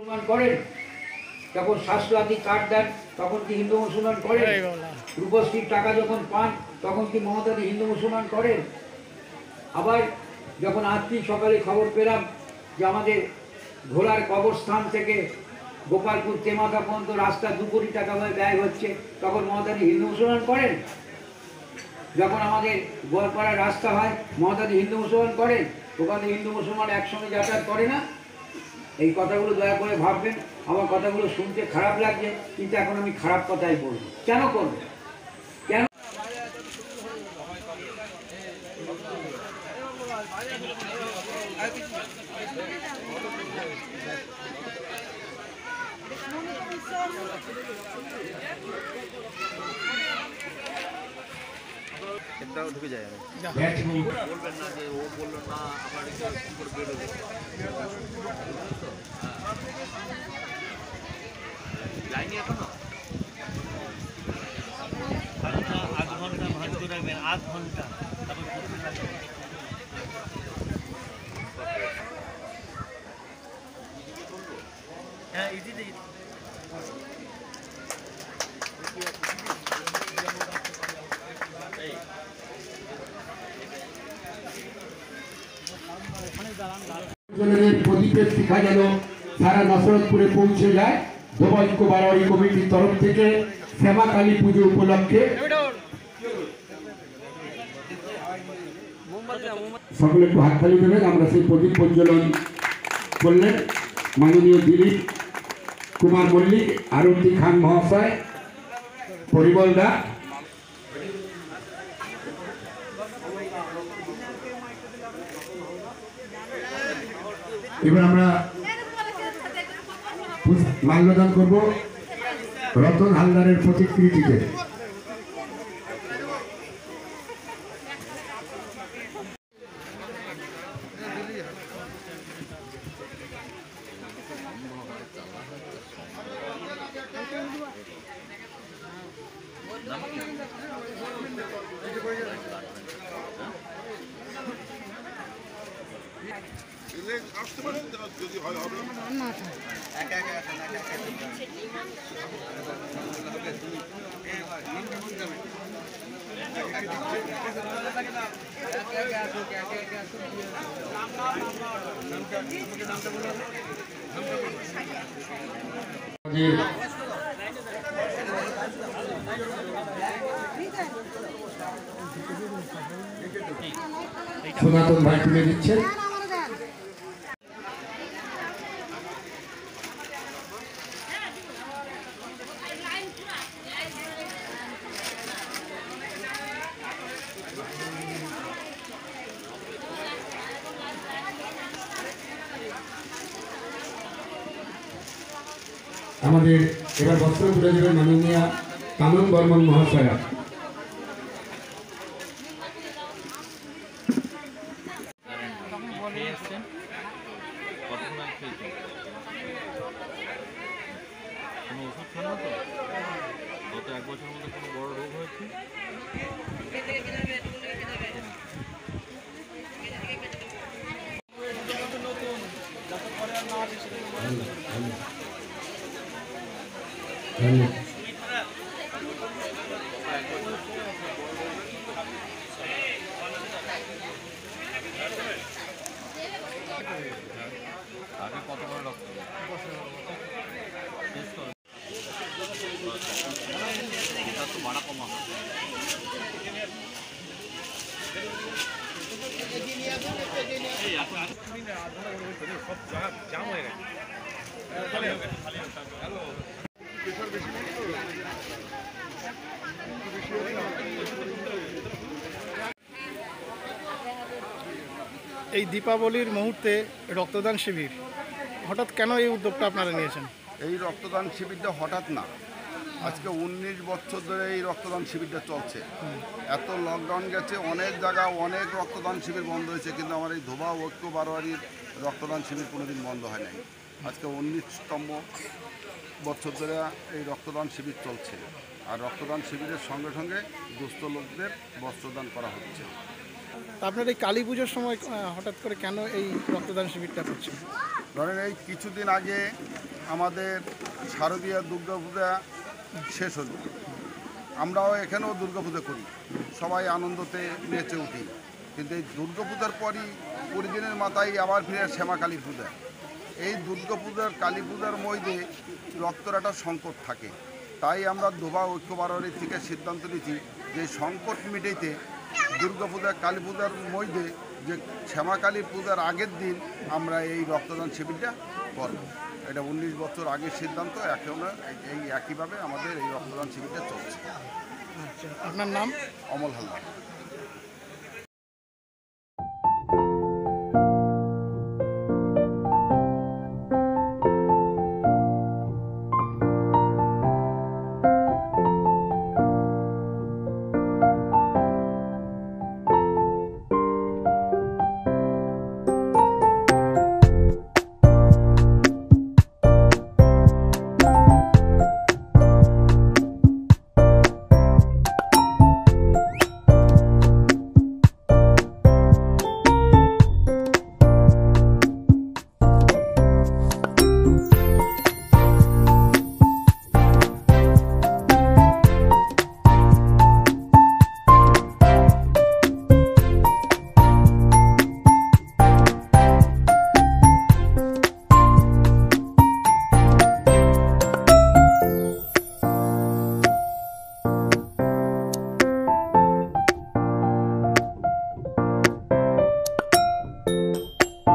মুসলমান করেন, যখন স্বাস্থ্যসাথী কার্ড দেন তখন কি হিন্দু মুসলমান করেন? রূপশ্রীর টাকা যখন পান তখন কি মমতাদি হিন্দু মুসলমান করেন? আবার যখন আজকে সকালে খবর পেলাম যে আমাদের ঘোড়ার কবরস্থান থেকে গোপালপুর তেমাকা পর্যন্ত রাস্তা 2 কোটি টাকা ব্যয় হচ্ছে, তখন মমতাদি হিন্দু মুসলমান করেন? যখন আমাদের গোয়ালপাড়ার রাস্তা হয় মমতাদি হিন্দু মুসলমান করেন? ওখানে হিন্দু মুসলমান একসঙ্গে যাতায়াত করে না? এই কথাগুলো দয়া করে ভাববেন। আমার কথাগুলো শুনতে খারাপ লাগছে, কিন্তু এখন আমি খারাপ কথাই বলবো। কেন করব? কেন? একটাও ঢুকে যায় বলবেন না যে ও বললো না আবার বেরোবে লাইনে এখনো আধ ঘন্টা ভালো রাখবেন, আধ ঘন্টা হ্যাঁ ইজিতে প্রদীপের শিখা যেন সারা নসরতপুরে পৌঁছে যায়। ধোবাইক্য বারোয়ারি কমিটির তরফ থেকে শ্যামা কালী পুজো উপলক্ষে সকলে একটু হাততালি দেবেন। আমরা সেই প্রদীপ প্রজ্বলন করলেন মাননীয় দিলীপ কুমার মল্লিক, আরতি খান মহাশয়, পরিমল দা। এবার আমরা মাল্যদান করব রতন হালদারের প্রতিকৃতিতে। আসতে পারেন যদি হয় হবে সনাতন ভাই তুলে দিচ্ছেন। আমাদের এবার বস্ত্র তুলে দেবেন মাননীয়া কানন বর্মন মহাশয়া। কোনো ওষুধ খান না তো? গত 1 বছরের মধ্যে কোনো বড় রোগ হয়েছে? আগে কত করে রক্ত এটা তো বাড়া কমা সব জাম হয়ে গেছে। এই দীপাবলির মুহূর্তে রক্তদান শিবির, হঠাৎ কেন এই উদ্যোগটা আপনারা নিয়েছেন? এই রক্তদান শিবিরটা হঠাৎ না, আজকে 19 বছর ধরে এই রক্তদান শিবিরটা চলছে। এত লকডাউন গেছে, অনেক জায়গা অনেক রক্তদান শিবির বন্ধ হয়েছে, কিন্তু আমার এই ধোবা ঐক্য বারোয়ারির রক্তদান শিবির কোনোদিন বন্ধ হয় নাই। আজকে 19তম বছর ধরে এই রক্তদান শিবির চলছে, আর রক্তদান শিবিরের সঙ্গে সঙ্গে দুস্থ লোকদের বস্ত্রদান করা হচ্ছে। আপনার এই কালী পুজোর সময় হঠাৎ করে কেন এই রক্তদান শিবিরটা করছেন? ধরেন এই কিছুদিন আগে আমাদের শারদীয় দুর্গাপূজা শেষ হলো, আমরাও এখানেও দুর্গাপূজা করি, সবাই আনন্দতে নেচে উঠি। কিন্তু এই দুর্গাপূজার পরই 20 দিনের মাথায় আবার ফিরে শ্যামা কালী পূজা। এই দুর্গাপূজার কালী পূজার মধ্যে রক্তের একটা সংকট থাকে, তাই আমরা ধোবা ঐক্য বাড়ির থেকে সিদ্ধান্ত নিয়েছি যে সংকট মিটাইতে দুর্গাপূজা কালী পূজার মধ্যে যে শ্যামা কালী পূজার আগের দিন আমরা এই রক্তদান শিবিরটা করব। এটা 19 বছর আগের সিদ্ধান্ত, এখন এই একইভাবে আমাদের এই রক্তদান শিবিরটা চলছে। আচ্ছা, আপনার নাম? অমল হালদার।